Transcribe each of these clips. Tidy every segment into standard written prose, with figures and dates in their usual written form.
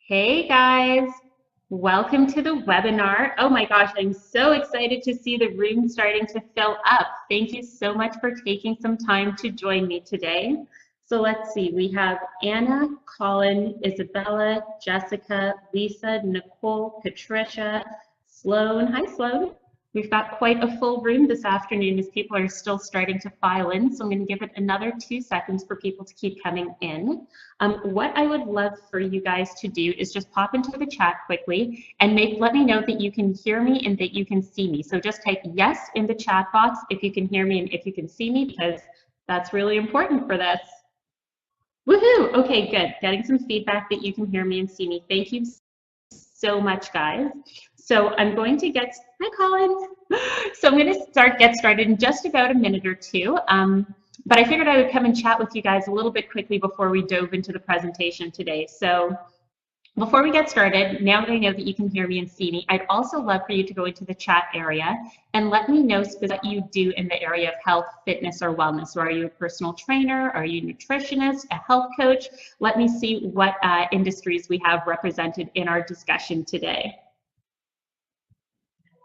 Hey guys, welcome to the webinar. Oh my gosh, I'm so excited to see the room starting to fill up. Thank you so much for taking some time to join me today. So let's see, we have Anna, Colin, Isabella, Jessica, Lisa, Nicole, Patricia, Sloan. Hi Sloan. We've got quite a full room this afternoon as people are still starting to file in, so I'm going to give it another 2 seconds for people to keep coming in. What I would love for you guys to do is just pop into the chat quickly and let me know that you can hear me and that you can see me. So just type yes in the chat box if you can hear me and if you can see me, because that's really important for this. Woohoo! Okay, good. Getting some feedback that you can hear me and see me. Thank you so much, guys. So I'm going to hi Colin. So I'm going to get started in just about a minute or two. But I figured I would come and chat with you guys a little bit quickly before we dove into the presentation today. So before we get started, now that I know that you can hear me and see me, I'd also love for you to go into the chat area and let me know what you do in the area of health, fitness, or wellness. So are you a personal trainer? Are you a nutritionist, a health coach? Let me see what industries we have represented in our discussion today.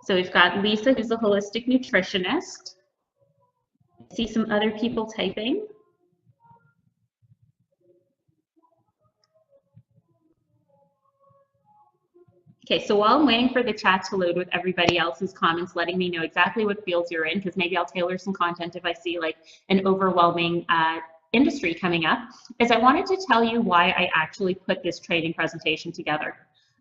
So we've got Lisa, who's a holistic nutritionist. I see some other people typing. Okay, so while I'm waiting for the chat to load with everybody else's comments, letting me know exactly what fields you're in, because maybe I'll tailor some content if I see like an overwhelming industry coming up, is I wanted to tell you why I actually put this training presentation together.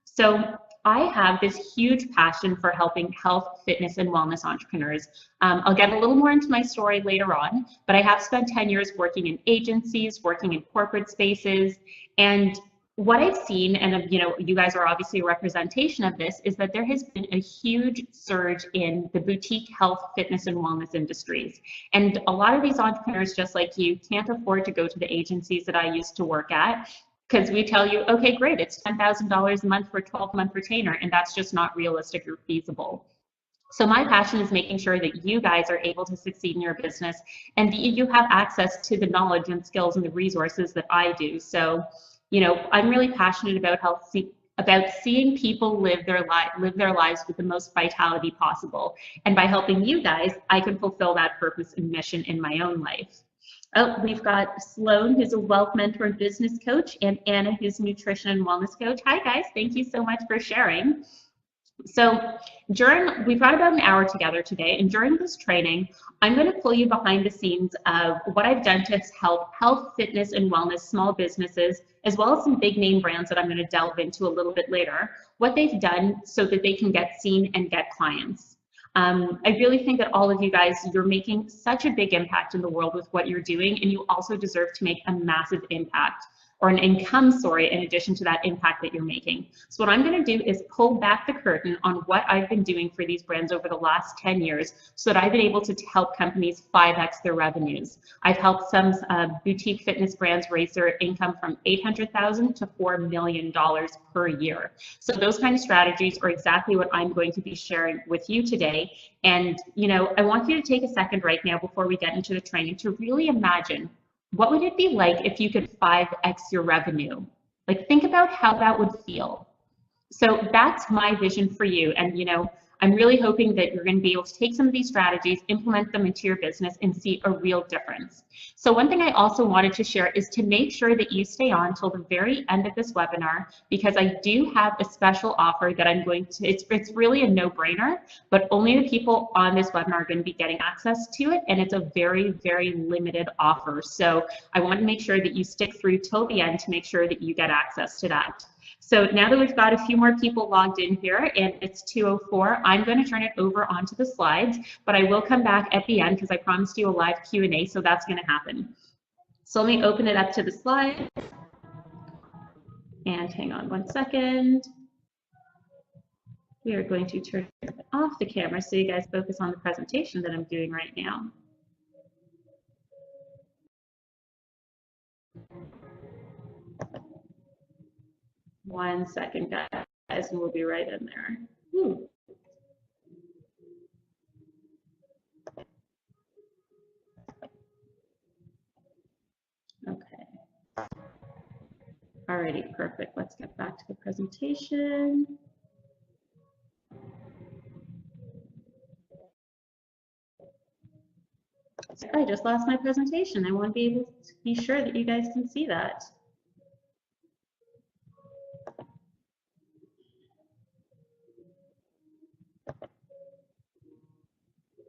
So I have this huge passion for helping health, fitness, and wellness entrepreneurs. I'll get a little more into my story later on, but I have spent 10 years working in agencies, working in corporate spaces, and what I've seen, and you guys are obviously a representation of this, is that there has been a huge surge in the boutique health, fitness, and wellness industries. And a lot of these entrepreneurs, just like you, can't afford to go to the agencies that I used to work at, because we tell you, okay, great, it's $10,000 a month for a 12-month retainer, and that's just not realistic or feasible. So my passion is making sure that you guys are able to succeed in your business and that you have access to the knowledge and skills and the resources that I do. So, I'm really passionate about seeing people live their lives with the most vitality possible. And by helping you guys, I can fulfill that purpose and mission in my own life. Oh, we've got Sloan, who's a wealth mentor and business coach, and Anna, who's a nutrition and wellness coach. Hi, guys. Thank you so much for sharing. So we've got about an hour together today, and during this training, I'm going to pull you behind the scenes of what I've done to help health, fitness, and wellness small businesses, as well as some big name brands that I'm going to delve into a little bit later, what they've done so that they can get seen and get clients. I really think that all of you guys, you're making such a big impact in the world with what you're doing, and you also deserve to make a massive impact, or an income, sorry, in addition to that impact that you're making. So what I'm going to do is pull back the curtain on what I've been doing for these brands over the last 10 years so that I've been able to help companies 5x their revenues. I've helped some boutique fitness brands raise their income from $800,000 to $4 million per year. So those kind of strategies are exactly what I'm going to be sharing with you today. And, I want you to take a second right now before we get into the training to really imagine, what would it be like if you could 5x your revenue? Like, think about how that would feel. So that's my vision for you. And, I'm really hoping that you're going to be able to take some of these strategies, implement them into your business, and see a real difference. So one thing I also wanted to share is to make sure that you stay on till the very end of this webinar, because I do have a special offer that I'm going to, it's really a no-brainer, but only the people on this webinar are going to be getting access to it, and it's a very, very limited offer. So I want to make sure that you stick through till the end to make sure that you get access to that. So now that we've got a few more people logged in here, and it's 2:04, I'm going to turn it over onto the slides, but I will come back at the end because I promised you a live Q&A, so that's going to happen. So let me open it up to the slide. And hang on one second. We are going to turn off the camera so you guys focus on the presentation that I'm doing right now. One second, guys, and we'll be right in there. Whew. Okay. Alrighty. right, perfect. Let's get back to the presentation. I just lost my presentation. I want to be able to be sure that you guys can see that.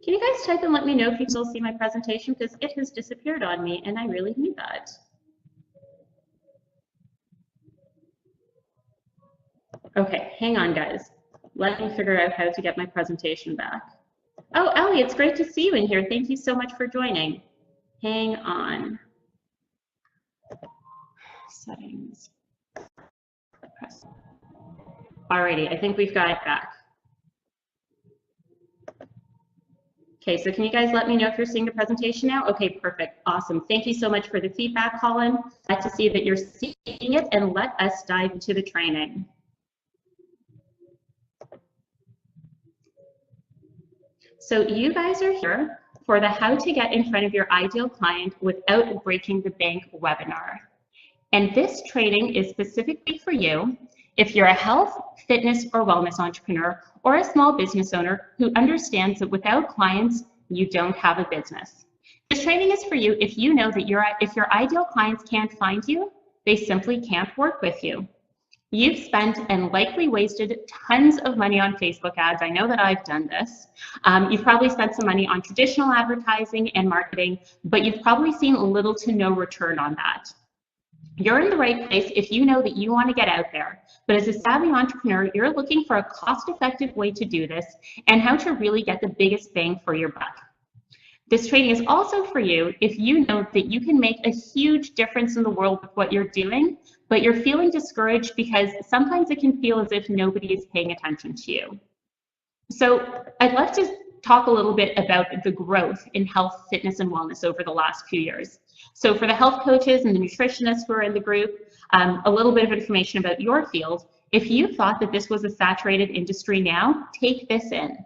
Can you guys type and let me know if you still see my presentation, because it has disappeared on me and I really need that. Okay, hang on guys. Let me figure out how to get my presentation back. Oh, Ellie, it's great to see you in here. Thank you so much for joining. Hang on. Settings. Press. Alrighty, I think we've got it back. Okay, so can you guys let me know if you're seeing the presentation now? Okay, perfect, awesome. Thank you so much for the feedback, Colin. Glad to see that you're seeing it, and let us dive into the training. So you guys are here for the How to Get in Front of Your Ideal Client Without Breaking the Bank webinar. And this training is specifically for you if you're a health, fitness, or wellness entrepreneur, or a small business owner who understands that without clients, you don't have a business. This training is for you if you know that if your ideal clients can't find you, they simply can't work with you. You've spent and likely wasted tons of money on Facebook ads. I know that I've done this. You've probably spent some money on traditional advertising and marketing, but you've probably seen little to no return on that. You're in the right place if you know that you want to get out there, but as a savvy entrepreneur, you're looking for a cost-effective way to do this and how to really get the biggest bang for your buck. This training is also for you if you know that you can make a huge difference in the world with what you're doing, but you're feeling discouraged because sometimes it can feel as if nobody is paying attention to you. So I'd love to talk a little bit about the growth in health, fitness, and wellness over the last few years. So for the health coaches and the nutritionists who are in the group, a little bit of information about your field. If you thought that this was a saturated industry now, take this in.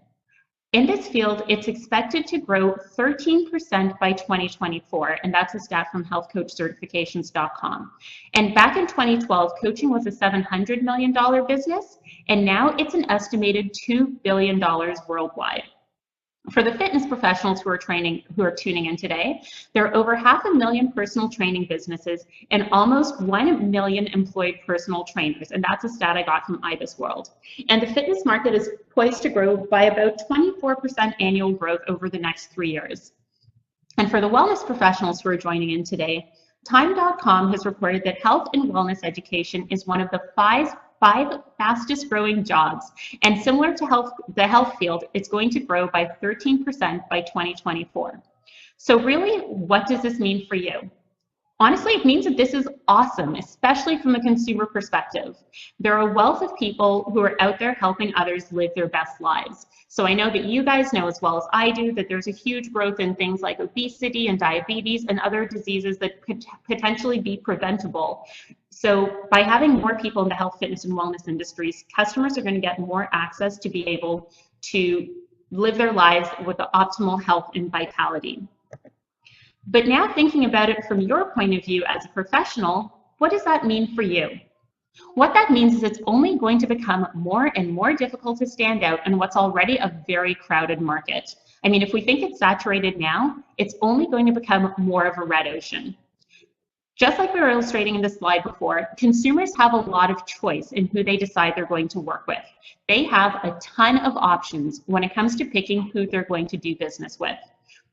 In this field, it's expected to grow 13% by 2024, and that's a stat from healthcoachcertifications.com. And back in 2012, coaching was a $700 million business, and now it's an estimated $2 billion worldwide. For the fitness professionals who are tuning in today, there are over 500,000 personal training businesses and almost 1 million employed personal trainers, and that's a stat I got from IBIS World. And the fitness market is poised to grow by about 24% annual growth over the next 3 years. And for the wellness professionals who are joining in today, Time.com has reported that health and wellness education is one of the five fastest growing jobs, and similar to the health field, it's going to grow by 13% by 2024. So really, what does this mean for you? Honestly, it means that this is awesome, especially from a consumer perspective. There are a wealth of people who are out there helping others live their best lives. So I know that you guys know as well as I do that there's a huge growth in things like obesity and diabetes and other diseases that could potentially be preventable. So by having more people in the health, fitness, and wellness industries, customers are going to get more access to be able to live their lives with the optimal health and vitality. But now thinking about it from your point of view as a professional, what does that mean for you? What that means is it's only going to become more and more difficult to stand out in what's already a very crowded market. I mean, if we think it's saturated now, it's only going to become more of a red ocean. Just like we were illustrating in the slide before, consumers have a lot of choice in who they decide they're going to work with. They have a ton of options when it comes to picking who they're going to do business with,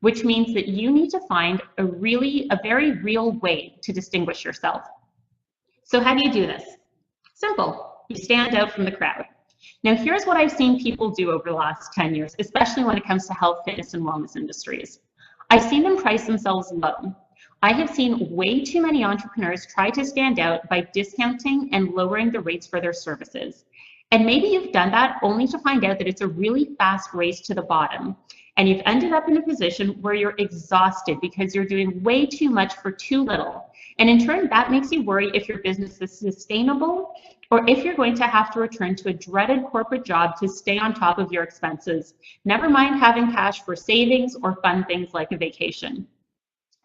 which means that you need to find a very real way to distinguish yourself. So how do you do this? Simple. You stand out from the crowd. Now, here's what I've seen people do over the last 10 years, especially when it comes to health, fitness, and wellness industries. I've seen them price themselves low. I have seen way too many entrepreneurs try to stand out by discounting and lowering the rates for their services. And maybe you've done that only to find out that it's a really fast race to the bottom. And you've ended up in a position where you're exhausted because you're doing way too much for too little. And in turn, that makes you worry if your business is sustainable or if you're going to have to return to a dreaded corporate job to stay on top of your expenses. Never mind having cash for savings or fun things like a vacation.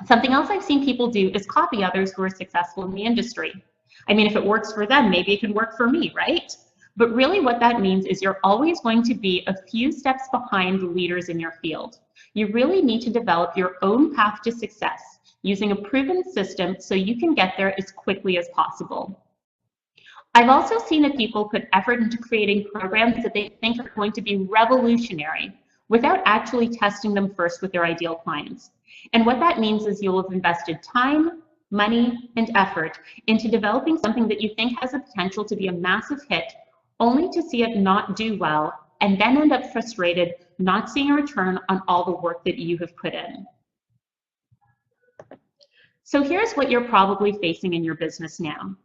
Something else I've seen people do is copy others who are successful in the industry. I mean, if it works for them, maybe it can work for me, right? But really what that means is you're always going to be a few steps behind the leaders in your field. You really need to develop your own path to success using a proven system so you can get there as quickly as possible. I've also seen that people put effort into creating programs that they think are going to be revolutionary without actually testing them first with their ideal clients. And what that means is you'll have invested time, money, and effort into developing something that you think has the potential to be a massive hit, only to see it not do well, and then end up frustrated, not seeing a return on all the work that you have put in. So here's what you're probably facing in your business now.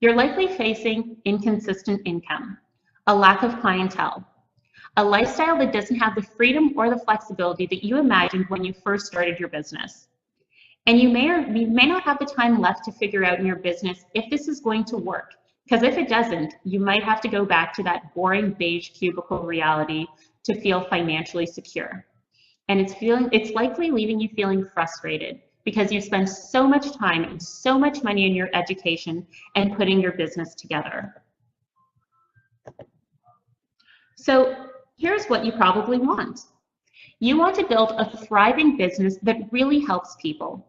You're likely facing inconsistent income, a lack of clientele, a lifestyle that doesn't have the freedom or the flexibility that you imagined when you first started your business. And you may not have the time left to figure out in your business if this is going to work, because if it doesn't, you might have to go back to that boring beige cubicle reality to feel financially secure. And it's likely leaving you feeling frustrated because you spend so much time and so much money in your education and putting your business together. So here's what you probably want. You want to build a thriving business that really helps people.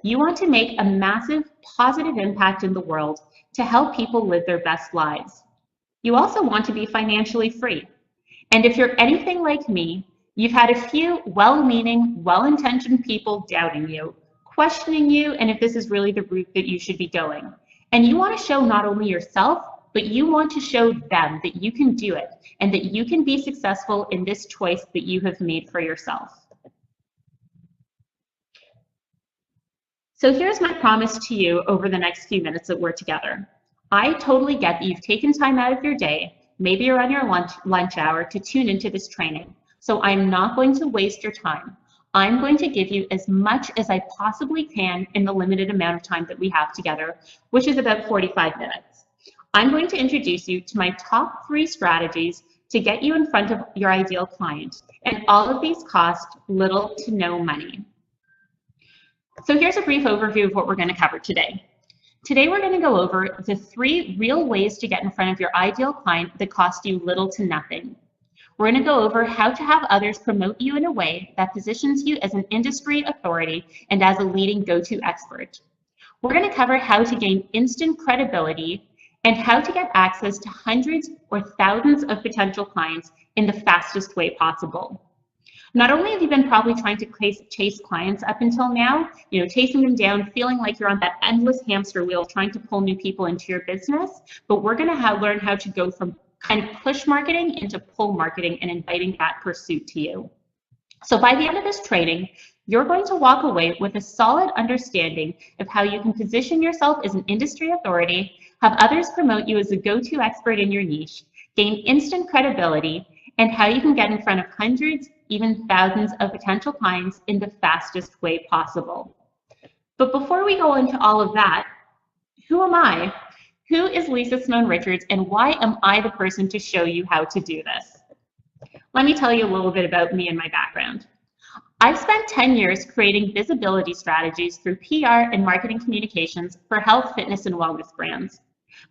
You want to make a massive positive impact in the world to help people live their best lives. You also want to be financially free. And if you're anything like me, you've had a few well-meaning, well-intentioned people doubting you, questioning you, and if this is really the route that you should be going. And you want to show not only yourself, but you want to show them that you can do it and that you can be successful in this choice that you have made for yourself. So here's my promise to you over the next few minutes that we're together. I totally get that you've taken time out of your day, maybe you're on your lunch hour, to tune into this training. So I'm not going to waste your time. I'm going to give you as much as I possibly can in the limited amount of time that we have together, which is about 45 minutes. I'm going to introduce you to my top 3 strategies to get you in front of your ideal client, and all of these cost little to no money. So here's a brief overview of what we're going to cover today. Today we're going to go over the 3 real ways to get in front of your ideal client that cost you little to nothing. We're going to go over how to have others promote you in a way that positions you as an industry authority and as a leading go-to expert. We're going to cover how to gain instant credibility and how to get access to hundreds or thousands of potential clients in the fastest way possible. Not only have you been probably trying to chase clients up until now, chasing them down, feeling like you're on that endless hamster wheel trying to pull new people into your business, but we're going to learn how to go from kind of push marketing into pull marketing and inviting that pursuit to you. So by the end of this training, you're going to walk away with a solid understanding of how you can position yourself as an industry authority, have others promote you as a go-to expert in your niche, gain instant credibility, and how you can get in front of hundreds, even thousands of potential clients in the fastest way possible. But before we go into all of that, who am I? Who is Lisa Simone Richards, and why am I the person to show you how to do this? Let me tell you a little bit about me and my background. I've spent 10 years creating visibility strategies through PR and marketing communications for health, fitness, and wellness brands.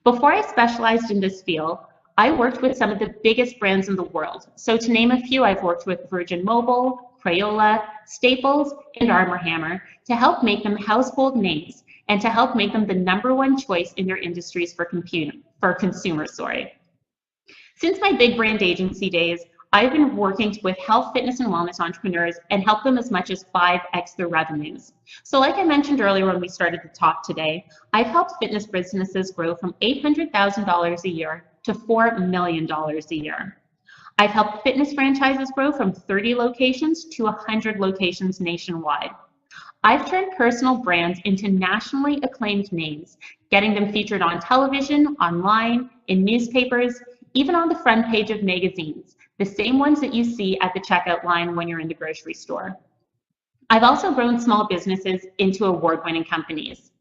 Before I specialized in this field, I worked with some of the biggest brands in the world. So to name a few, I've worked with Virgin Mobile, Crayola, Staples, and Arm & Hammer to help make them household names and to help make them the #1 choice in their industries for consumers. Since my big brand agency days, I've been working with health, fitness, and wellness entrepreneurs and help them as much as 5x their revenues. So like I mentioned earlier when we started the talk today, I've helped fitness businesses grow from $800,000 a year to $4 million a year. I've helped fitness franchises grow from 30 locations to 100 locations nationwide. I've turned personal brands into nationally acclaimed names, getting them featured on television, online, in newspapers, even on the front page of magazines, the same ones that you see at the checkout line when you're in the grocery store. I've also grown small businesses into award-winning companies.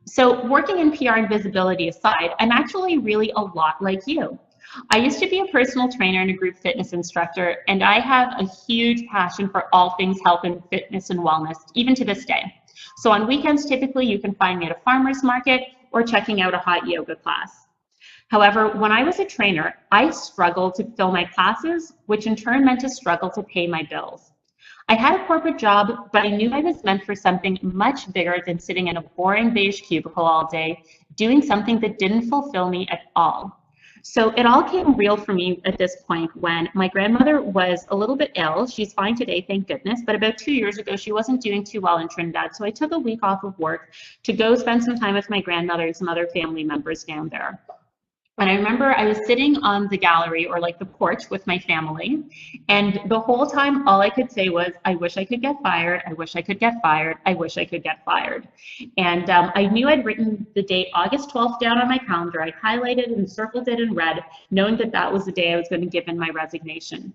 So working in PR and visibility aside, I'm actually really a lot like you. I used to be a personal trainer and a group fitness instructor, and I have a huge passion for all things health and fitness and wellness, even to this day. So on weekends, typically you can find me at a farmer's market or checking out a hot yoga class. However, when I was a trainer, I struggled to fill my classes, which in turn meant to struggle to pay my bills. I had a corporate job, but I knew I was meant for something much bigger than sitting in a boring beige cubicle all day, doing something that didn't fulfill me at all. So it all came real for me at this point when my grandmother was a little bit ill. She's fine today, thank goodness, but about 2 years ago, she wasn't doing too well in Trinidad. So I took a week off of work to go spend some time with my grandmother and some other family members down there. And I remember I was sitting on the gallery or like the porch with my family. And the whole time, all I could say was, I wish I could get fired. I wish I could get fired. I wish I could get fired. And I knew I'd written the date August 12th down on my calendar. I highlighted and circled it in red, knowing that that was the day I was going to give in my resignation.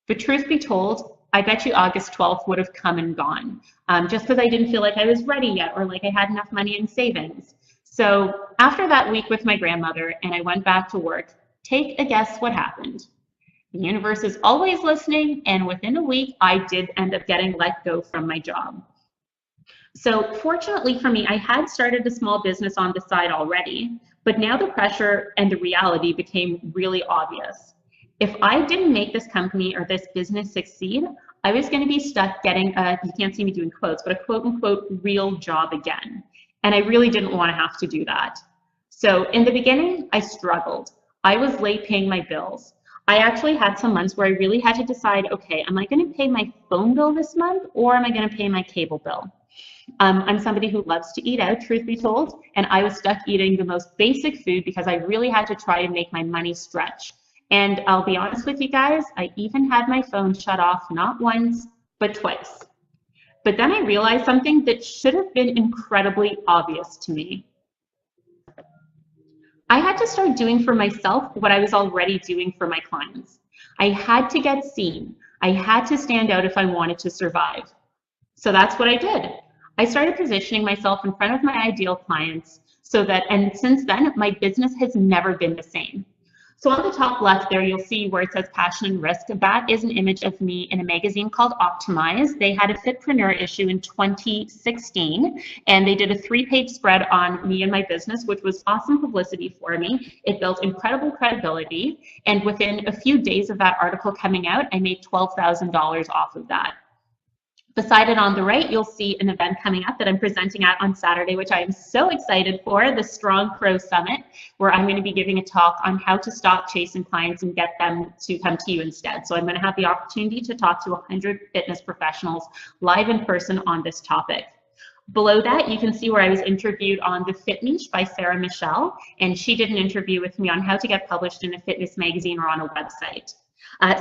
But truth be told, I bet you August 12th would have come and gone, just because I didn't feel like I was ready yet or like I had enough money in savings. So after that week with my grandmother and I went back to work, take a guess what happened. The universe is always listening, and within a week, I did end up getting let go from my job. So fortunately for me, I had started a small business on the side already, but now the pressure and the reality became really obvious. If I didn't make this company or this business succeed, I was going to be stuck getting a, you can't see me doing quotes, but a quote unquote real job again. And I really didn't want to have to do that. So in the beginning, I struggled. I was late paying my bills. I actually had some months where I really had to decide, okay, am I going to pay my phone bill this month or am I going to pay my cable bill? I'm somebody who loves to eat out, truth be told, and I was stuck eating the most basic food because I really had to try to make my money stretch. And I'll be honest with you guys, I even had my phone shut off not once, but twice. But then I realized something that should have been incredibly obvious to me. I had to start doing for myself what I was already doing for my clients. I had to get seen. I had to stand out if I wanted to survive. So that's what I did. I started positioning myself in front of my ideal clients so that, and since then, my business has never been the same. So on the top left there, you'll see where it says Passion and Risk. That is an image of me in a magazine called Optimize. They had a Fitpreneur issue in 2016, and they did a 3-page spread on me and my business, which was awesome publicity for me. It built incredible credibility, and within a few days of that article coming out, I made $12,000 off of that. Beside it on the right, you'll see an event coming up that I'm presenting at on Saturday, which I am so excited for, the Strong Pro Summit, where I'm going to be giving a talk on how to stop chasing clients and get them to come to you instead. So I'm going to have the opportunity to talk to 100 fitness professionals live in person on this topic. Below that, you can see where I was interviewed on The Fit Niche by Sarah Michelle, and she did an interview with me on how to get published in a fitness magazine or on a website.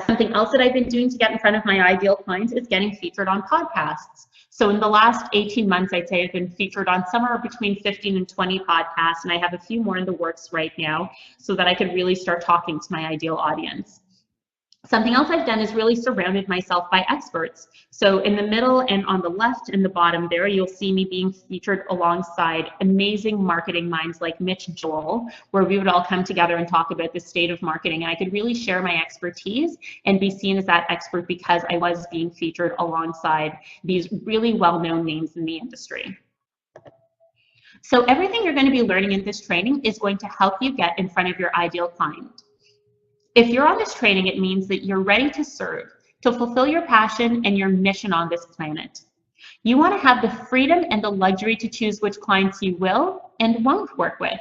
Something else that I've been doing to get in front of my ideal clients is getting featured on podcasts. So in the last 18 months, I'd say I've been featured on somewhere between 15 and 20 podcasts, and I have a few more in the works right now so that I could really start talking to my ideal audience. Something else I've done is really surrounded myself by experts. So in the middle and on the left and the bottom there, you'll see me being featured alongside amazing marketing minds like Mitch Joel, where we would all come together and talk about the state of marketing. And I could really share my expertise and be seen as that expert because I was being featured alongside these really well-known names in the industry. So everything you're going to be learning in this training is going to help you get in front of your ideal client. If you're on this training, it means that you're ready to serve, to fulfill your passion and your mission on this planet. You want to have the freedom and the luxury to choose which clients you will and won't work with.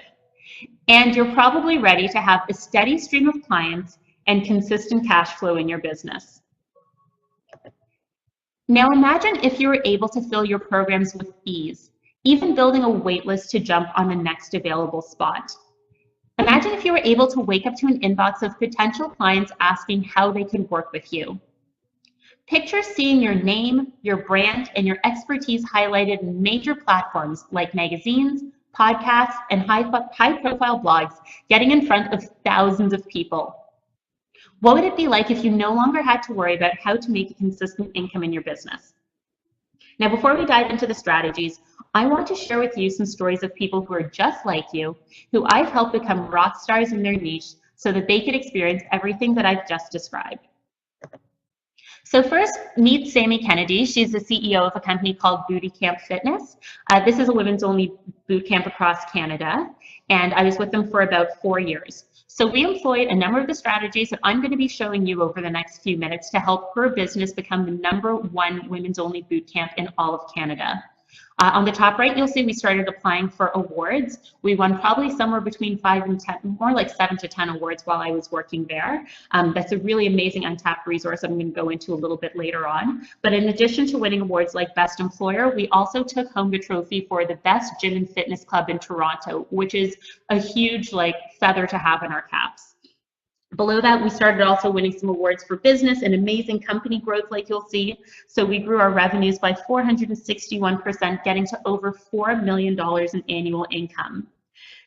And you're probably ready to have a steady stream of clients and consistent cash flow in your business. Now imagine if you were able to fill your programs with ease, even building a wait list to jump on the next available spot. Imagine if you were able to wake up to an inbox of potential clients asking how they could work with you. Picture seeing your name, your brand, and your expertise highlighted in major platforms like magazines, podcasts, and high-profile blogs, getting in front of thousands of people. What would it be like if you no longer had to worry about how to make a consistent income in your business? Now, before we dive into the strategies, I want to share with you some stories of people who are just like you, who I've helped become rock stars in their niche so that they could experience everything that I've just described. So first, meet Sammie Kennedy. She's the CEO of a company called Booty Camp Fitness. This is a women's only boot camp across Canada. and I was with them for about 4 years. So we employed a number of the strategies that I'm going to be showing you over the next few minutes to help her business become the #1 women's only boot camp in all of Canada. On the top right, you'll see we started applying for awards. We won probably somewhere between 5 and 10, more like 7 to 10 awards while I was working there. That's a really amazing untapped resource I'm going to go into a little bit later on. But in addition to winning awards like Best Employer, we also took home the trophy for the Best Gym and Fitness Club in Toronto, which is a huge feather to have in our caps. Below that, we started also winning some awards for business and amazing company growth, like you'll see. So we grew our revenues by 461%, getting to over $4 million in annual income.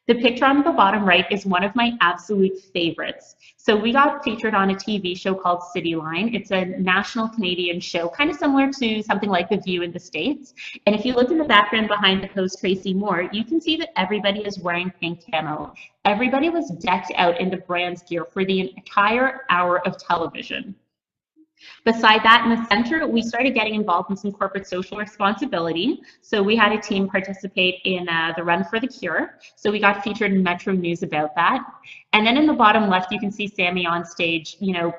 The picture on the bottom right is one of my absolute favorites. So we got featured on a TV show called Cityline. It's a national Canadian show, kind of similar to something like The View in the States. And if you look in the background behind the host, Tracy Moore, you can see that everybody is wearing pink camo. Everybody was decked out in the brand's gear for the entire hour of television. Beside that, in the center, we started getting involved in some corporate social responsibility. So we had a team participate in the Run for the Cure. So we got featured in Metro News about that. And then in the bottom left, you can see Sammie on stage.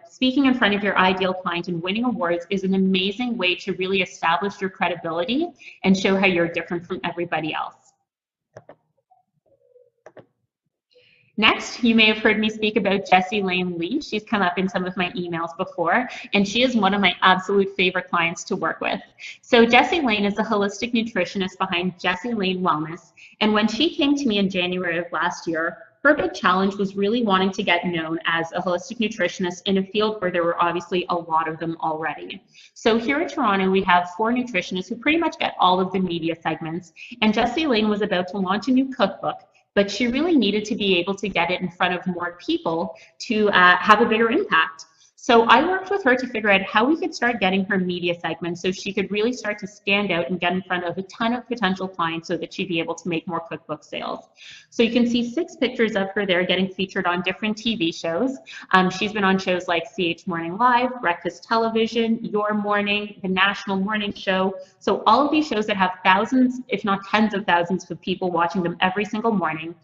Speaking in front of your ideal client and winning awards is an amazing way to really establish your credibility and show how you're different from everybody else. Next, you may have heard me speak about Jessie Lane Lee. She's come up in some of my emails before, and she is one of my absolute favorite clients to work with. So Jessie Lane is a holistic nutritionist behind Jessie Lane Wellness, and when she came to me in January of last year, her big challenge was really wanting to get known as a holistic nutritionist in a field where there were obviously a lot of them already. So here in Toronto, we have 4 nutritionists who pretty much get all of the media segments, and Jessie Lane was about to launch a new cookbook, but she really needed to be able to get it in front of more people to have a bigger impact. So I worked with her to figure out how we could start getting her media segments so she could really start to stand out and get in front of a ton of potential clients so that she'd be able to make more cookbook sales. So you can see 6 pictures of her there getting featured on different TV shows. She's been on shows like CH Morning Live, Breakfast Television, Your Morning, The National Morning Show. So all of these shows that have thousands, if not tens of thousands of people watching them every single morning.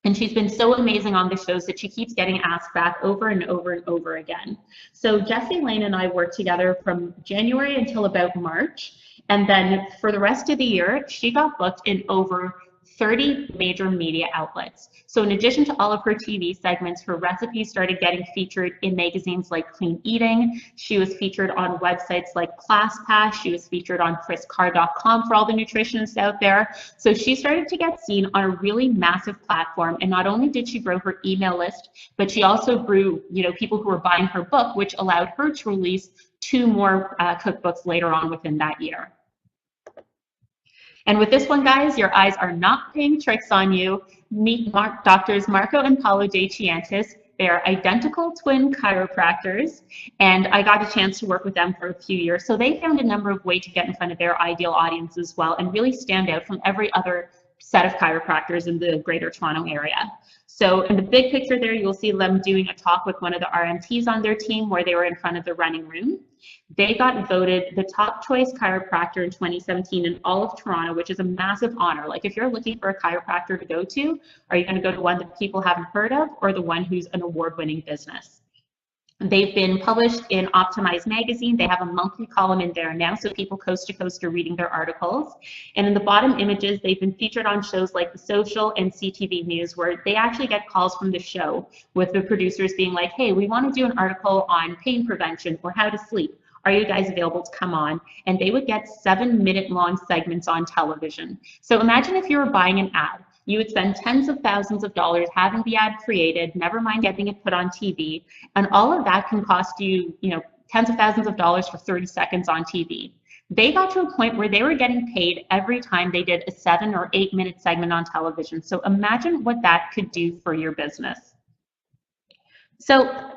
And she's been so amazing on the shows that she keeps getting asked back over and over and over again. So Jessie Lane and I worked together from January until about March. And then for the rest of the year, she got booked in over 30 major media outlets. So in addition to all of her TV segments, her recipes started getting featured in magazines like Clean Eating. She was featured on websites like ClassPass. She was featured on chriscar.com for all the nutritionists out there. So she started to get seen on a really massive platform. And not only did she grow her email list, but she also grew, people who were buying her book, which allowed her to release 2 more cookbooks later on within that year. And with this one, guys, your eyes are not playing tricks on you. Meet Doctors Marco and Paulo De Chiantis. They are identical twin chiropractors, and I got a chance to work with them for a few years. So they found a number of ways to get in front of their ideal audience as well and really stand out from every other set of chiropractors in the Greater Toronto area. So in the big picture there, you'll see them doing a talk with one of the RMTs on their team where they were in front of the running room. They got voted the top choice chiropractor in 2017 in all of Toronto, which is a massive honor. Like if you're looking for a chiropractor to go to, are you going to go to one that people haven't heard of or the one who's an award-winning business? They've been published in Optimize magazine. They have a monthly column in there now, so people coast to coast are reading their articles. And in the bottom images, they've been featured on shows like The Social and CTV News, where they actually get calls from the show with the producers being like, hey, we want to do an article on pain prevention or how to sleep. Are you guys available to come on? And they would get 7-minute-long segments on television. So imagine if you were buying an ad. You would spend tens of thousands of dollars having the ad created, never mind getting it put on TV. And all of that can cost you, tens of thousands of dollars for 30 seconds on TV. They got to a point where they were getting paid every time they did a 7 or 8-minute segment on television. So imagine what that could do for your business. So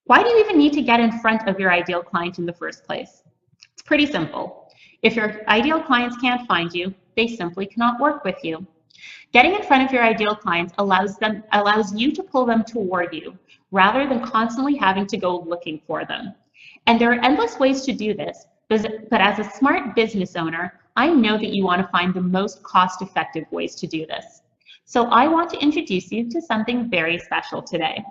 why do you even need to get in front of your ideal client in the first place? It's pretty simple. If your ideal clients can't find you, they simply cannot work with you. Getting in front of your ideal clients allows you to pull them toward you rather than constantly having to go looking for them. And there are endless ways to do this, but as a smart business owner, I know that you want to find the most cost-effective ways to do this. So I want to introduce you to something very special today.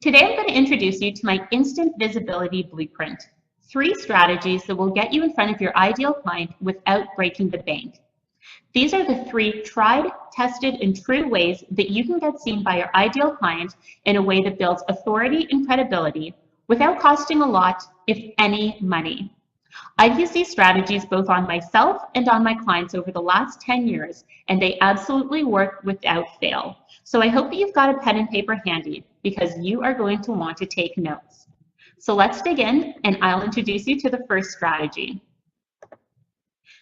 Today I'm going to introduce you to my Instant Visibility Blueprint, 3 strategies that will get you in front of your ideal client without breaking the bank. These are the 3 tried, tested, and true ways that you can get seen by your ideal client in a way that builds authority and credibility without costing a lot, if any, money. I've used these strategies both on myself and on my clients over the last 10 years, and they absolutely work without fail. So I hope that you've got a pen and paper handy because you are going to want to take notes. So let's dig in, and I'll introduce you to the first strategy.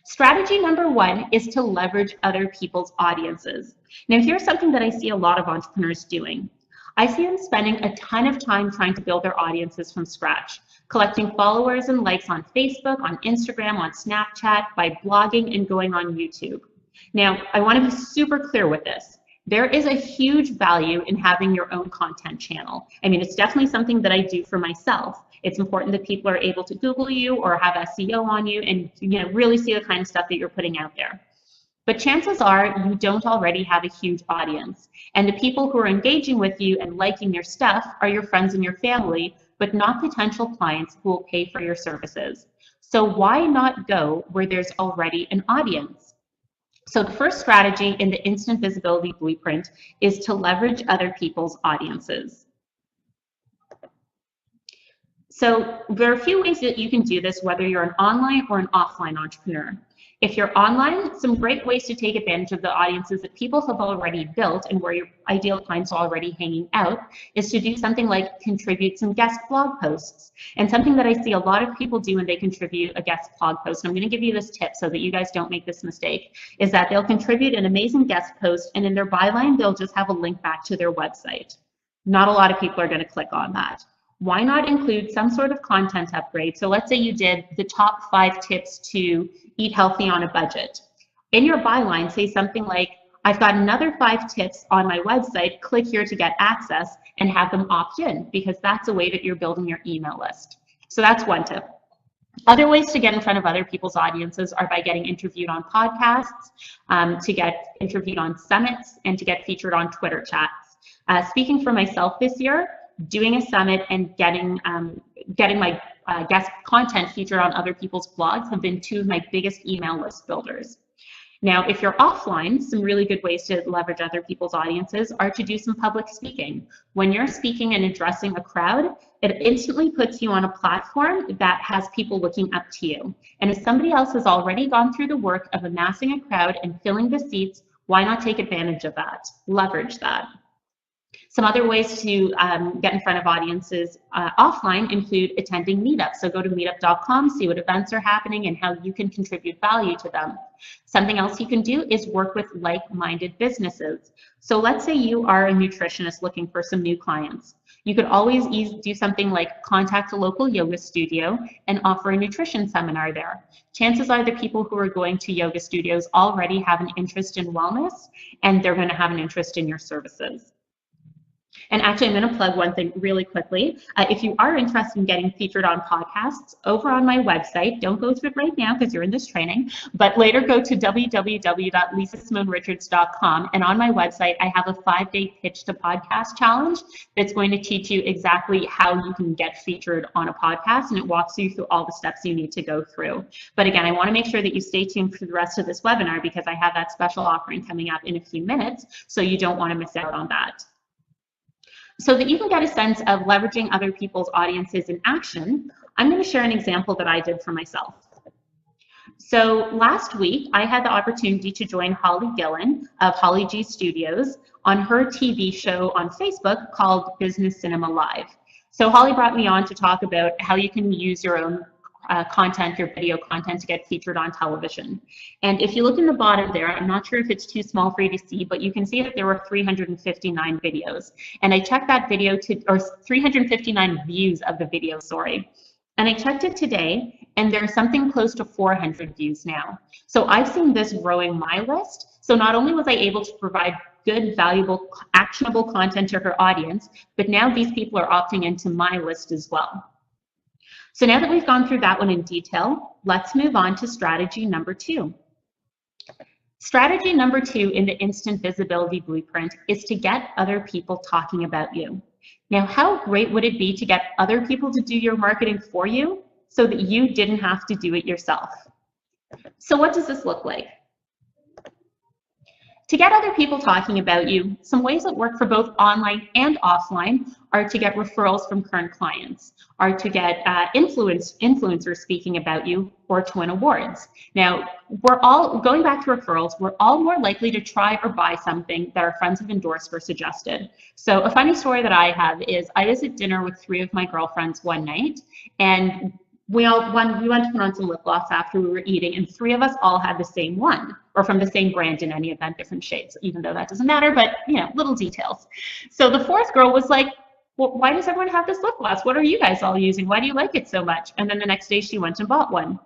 Strategy number 1 is to leverage other people's audiences. Now, here's something that I see a lot of entrepreneurs doing. I see them spending a ton of time trying to build their audiences from scratch, collecting followers and likes on Facebook, on Instagram, on Snapchat, by blogging and going on YouTube. Now, I want to be super clear with this. There is a huge value in having your own content channel. I mean, it's definitely something that I do for myself. It's important that people are able to Google you or have SEO on you and really see the kind of stuff that you're putting out there. But chances are you don't already have a huge audience. And the people who are engaging with you and liking your stuff are your friends and your family, but not potential clients who will pay for your services. So why not go where there's already an audience? So the first strategy in the Instant Visibility Blueprint is to leverage other people's audiences. So there are a few ways that you can do this, whether you're an online or an offline entrepreneur. If you're online, some great ways to take advantage of the audiences that people have already built and where your ideal clients are already hanging out is to do something like contribute some guest blog posts. And something that I see a lot of people do when they contribute a guest blog post, and I'm going to give you this tip so that you guys don't make this mistake, is that they'll contribute an amazing guest post and in their byline, they'll just have a link back to their website. Not a lot of people are going to click on that. Why not include some sort of content upgrade? So let's say you did the top 5 tips to eat healthy on a budget. In your byline, say something like, I've got another 5 tips on my website, click here to get access, and have them opt in, because that's a way that you're building your email list. So that's one tip. Other ways to get in front of other people's audiences are by getting interviewed on podcasts, to get interviewed on summits, and to get featured on Twitter chats. Speaking for myself this year, doing a summit and getting my guest content featured on other people's blogs have been 2 of my biggest email list builders. Now, if you're offline, some really good ways to leverage other people's audiences are to do some public speaking. When you're speaking and addressing a crowd, it instantly puts you on a platform that has people looking up to you. And if somebody else has already gone through the work of amassing a crowd and filling the seats, why not take advantage of that? Leverage that. Some other ways to get in front of audiences offline include attending meetups. So go to meetup.com, see what events are happening and how you can contribute value to them. Something else you can do is work with like-minded businesses. So let's say you are a nutritionist looking for some new clients. You could always do something like contact a local yoga studio and offer a nutrition seminar there. Chances are the people who are going to yoga studios already have an interest in wellness, and they're going to have an interest in your services. And actually, I'm going to plug one thing really quickly. If you are interested in getting featured on podcasts, over on my website, don't go to it right now because you're in this training, but later go to www.lisasimonerichards.com. And on my website, I have a 5-day pitch to podcast challenge that's going to teach you exactly how you can get featured on a podcast, and it walks you through all the steps you need to go through. But again, I want to make sure that you stay tuned for the rest of this webinar because I have that special offering coming up in a few minutes, so you don't want to miss out on that. So that you can get a sense of leveraging other people's audiences in action, I'm going to share an example that I did for myself. So last week, I had the opportunity to join Holly Gillen of Holly G Studios on her TV show on Facebook called Business Cinema Live. So Holly brought me on to talk about how you can use your own content, your video content, to get featured on television. And if you look in the bottom there, I'm not sure if it's too small for you to see, but you can see that there were 359 videos. And I checked that video or 359 views of the video, sorry. And I checked it today, and there's something close to 400 views now. So I've seen this growing my list. So not only was I able to provide good, valuable, actionable content to her audience, but now these people are opting into my list as well. So now that we've gone through that one in detail, let's move on to strategy number 2. Strategy number 2 in the instant visibility blueprint is to get other people talking about you. Now, how great would it be to get other people to do your marketing for you so that you didn't have to do it yourself? So what does this look like? To get other people talking about you, some ways that work for both online and offline are to get referrals from current clients, are to get influencers speaking about you, or to win awards. Now, we're all, going back to referrals, we're all more likely to try or buy something that our friends have endorsed or suggested. So a funny story that I have is I was at dinner with 3 of my girlfriends one night, and we went to put on some lip gloss after we were eating, and 3 of us all had the same one, or from the same brand in any event, different shades, even though that doesn't matter, but you know, little details. So the 4th girl was like, well, why does everyone have this lip gloss? What are you guys all using? Why do you like it so much? And then the next day she went and bought one.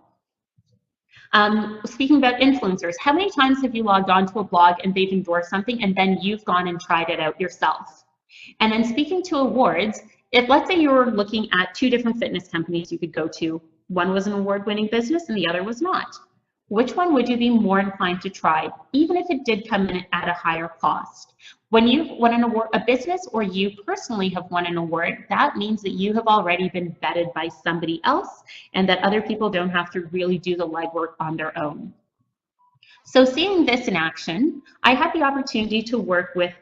Speaking about influencers, how many times have you logged onto a blog and they've endorsed something and then you've gone and tried it out yourself? And then speaking to awards, if let's say you were looking at 2 different fitness companies you could go to, one was an award-winning business and the other was not. Which one would you be more inclined to try, even if it did come in at a higher cost? When you've won an award, a business or you personally have won an award, that means that you have already been vetted by somebody else and that other people don't have to really do the legwork on their own. So seeing this in action, I had the opportunity to work with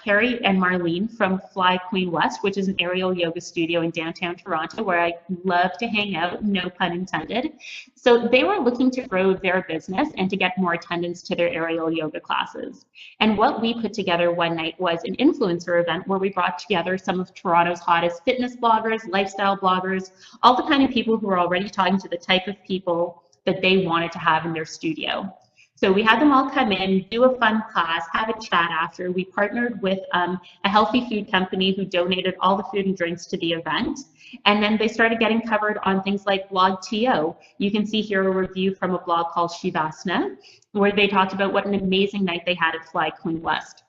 Carrie and Marlene from Fly Queen West, which is an aerial yoga studio in downtown Toronto where I love to hang out, no pun intended. So they were looking to grow their business and to get more attendance to their aerial yoga classes. And what we put together one night was an influencer event where we brought together some of Toronto's hottest fitness bloggers, lifestyle bloggers, all the kind of people who were already talking to the type of people that they wanted to have in their studio. So we had them all come in, do a fun class, have a chat after. We partnered with a healthy food company who donated all the food and drinks to the event. And then they started getting covered on things like Blog TO. You can see here a review from a blog called Shivasana, where they talked about what an amazing night they had at Fly Queen West.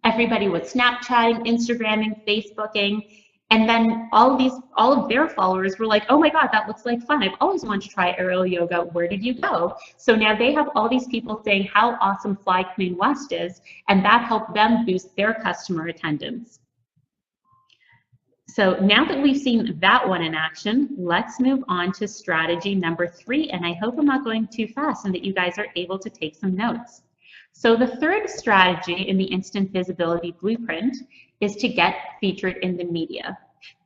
Everybody was Snapchatting, Instagramming, Facebooking. And then all of their followers were like, oh my God, that looks like fun. I've always wanted to try aerial yoga. Where did you go? So now they have all these people saying how awesome Fly Queen West is, and that helped them boost their customer attendance. So now that we've seen that one in action, let's move on to strategy number 3. And I hope I'm not going too fast and that you guys are able to take some notes. So the 3rd strategy in the instant visibility blueprint is to get featured in the media.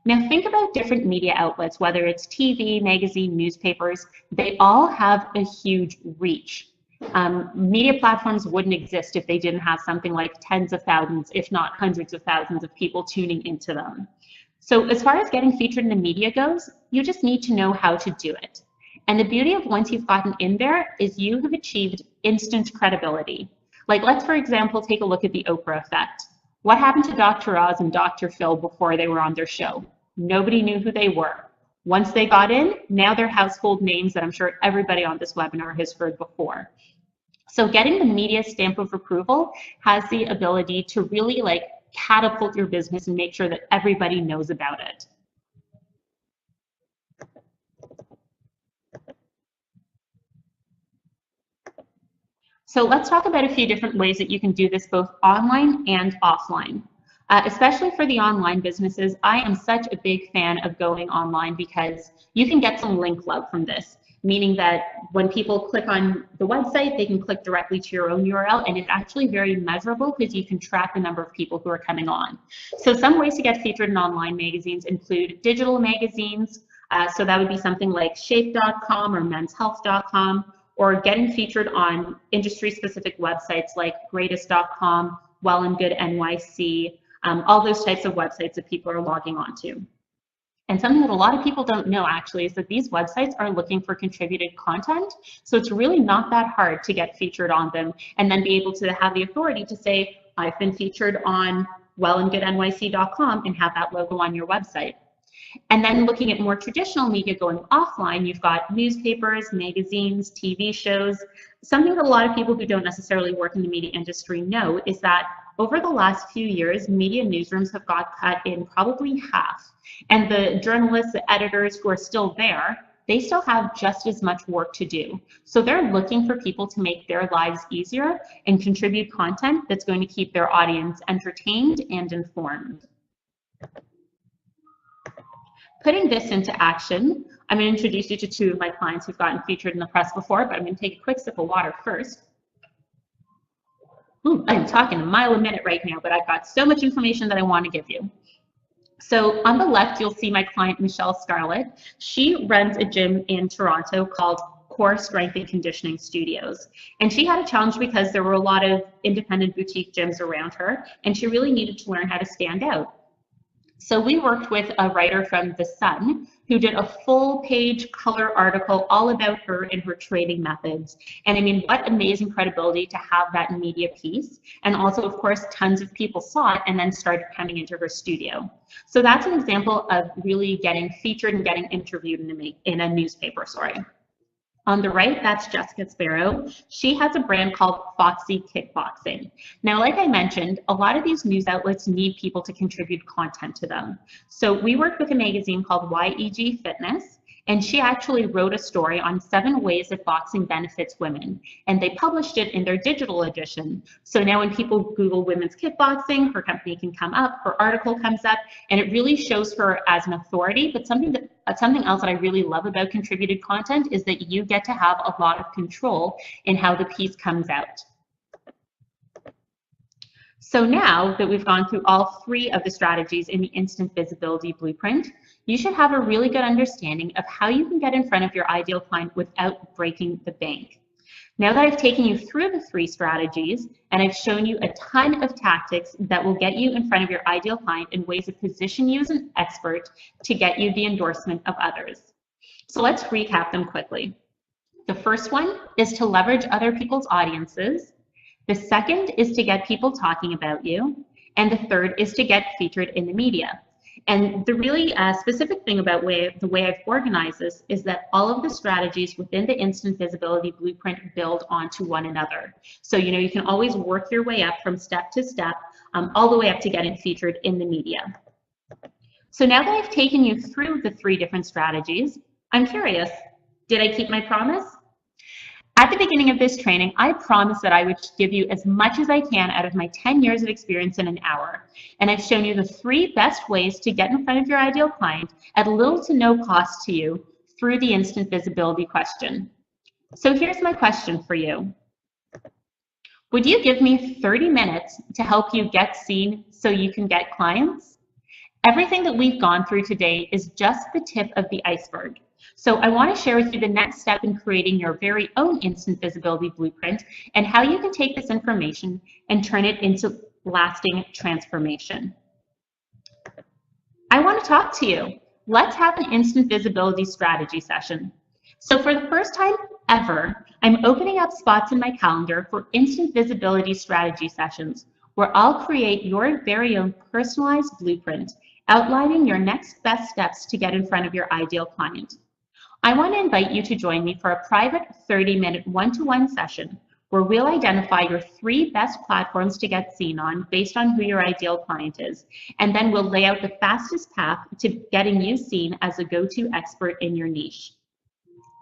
Now think about different media outlets, whether it's TV, magazine, newspapers, they all have a huge reach. Media platforms wouldn't exist if they didn't have something like tens of thousands, if not hundreds of thousands of people tuning into them. So as far as getting featured in the media goes, you just need to know how to do it. And the beauty of once you've gotten in there is you have achieved instant credibility. Like let's, for example, take a look at the Oprah effect. What happened to Dr. Oz and Dr. Phil before they were on their show? Nobody knew who they were. Once they got in, now they're household names that I'm sure everybody on this webinar has heard before. So getting the media stamp of approval has the ability to really like catapult your business and make sure that everybody knows about it. So let's talk about a few different ways that you can do this both online and offline. Especially for the online businesses, I am such a big fan of going online because you can get some link love from this, meaning that when people click on the website, they can click directly to your own URL, and it's actually very measurable because you can track the number of people who are coming on. So some ways to get featured in online magazines include digital magazines, so that would be something like shape.com or menshealth.com, or getting featured on industry-specific websites like greatest.com, Well and Good NYC, all those types of websites that people are logging onto. And something that a lot of people don't know actually is that these websites are looking for contributed content. So it's really not that hard to get featured on them and then be able to have the authority to say, I've been featured on wellandgoodnyc.com and have that logo on your website. And then looking at more traditional media going offline, you've got newspapers, magazines, TV shows. Something that a lot of people who don't necessarily work in the media industry know is that over the last few years, media newsrooms have got cut in probably half. And the journalists, the editors who are still there they still have just as much work to do. So they're looking for people to make their lives easier and contribute content that's going to keep their audience entertained and informed. Putting this into action, I'm going to introduce you to two of my clients who've gotten featured in the press before, but I'm going to take a quick sip of water first. I'm talking a mile a minute right now, but I've got so much information that I want to give you. So on the left, you'll see my client, Michelle Scarlett. She runs a gym in Toronto called Core Strength and Conditioning Studios. And she had a challenge because there were a lot of independent boutique gyms around her, and she really needed to learn how to stand out. So we worked with a writer from The Sun who did a full-page color article all about her and her training methods. And I mean, what amazing credibility to have that media piece. And also, of course, tons of people saw it and then started coming into her studio. So that's an example of really getting featured and getting interviewed in a newspaper story. On the right, that's Jessica Sparrow. She has a brand called Foxy Kickboxing. Now, like I mentioned, a lot of these news outlets need people to contribute content to them. So we worked with a magazine called YEG Fitness, and she actually wrote a story on 7 ways that boxing benefits women. And they published it in their digital edition. So now when people Google women's kickboxing, her company can come up, her article comes up, and it really shows her as an authority. But something else that I really love about contributed content is that you get to have a lot of control in how the piece comes out. So now that we've gone through all 3 of the strategies in the Instant Visibility Blueprint, you should have a really good understanding of how you can get in front of your ideal client without breaking the bank. Now that I've taken you through the 3 strategies and I've shown you a ton of tactics that will get you in front of your ideal client and ways to position you as an expert to get you the endorsement of others. So let's recap them quickly. The first one is to leverage other people's audiences. The second is to get people talking about you. And the third is to get featured in the media. And the really specific thing about the way I've organized this is that all of the strategies within the Instant Visibility Blueprint build onto one another. So, you can always work your way up from step to step, all the way up to getting featured in the media. So now that I've taken you through the 3 different strategies, I'm curious, did I keep my promise? At the beginning of this training, I promised that I would give you as much as I can out of my 10 years of experience in an hour. And I've shown you the 3 best ways to get in front of your ideal client at little to no cost to you through the Instant Visibility question. So here's my question for you. Would you give me 30 minutes to help you get seen so you can get clients? Everything that we've gone through today is just the tip of the iceberg. So I want to share with you the next step in creating your very own Instant Visibility Blueprint and how you can take this information and turn it into lasting transformation. I want to talk to you. Let's have an Instant Visibility strategy session. So for the first time ever, I'm opening up spots in my calendar for Instant Visibility strategy sessions where I'll create your very own personalized blueprint outlining your next best steps to get in front of your ideal client. I want to invite you to join me for a private 30-minute one-to-one session where we'll identify your 3 best platforms to get seen on based on who your ideal client is, and then we'll lay out the fastest path to getting you seen as a go-to expert in your niche.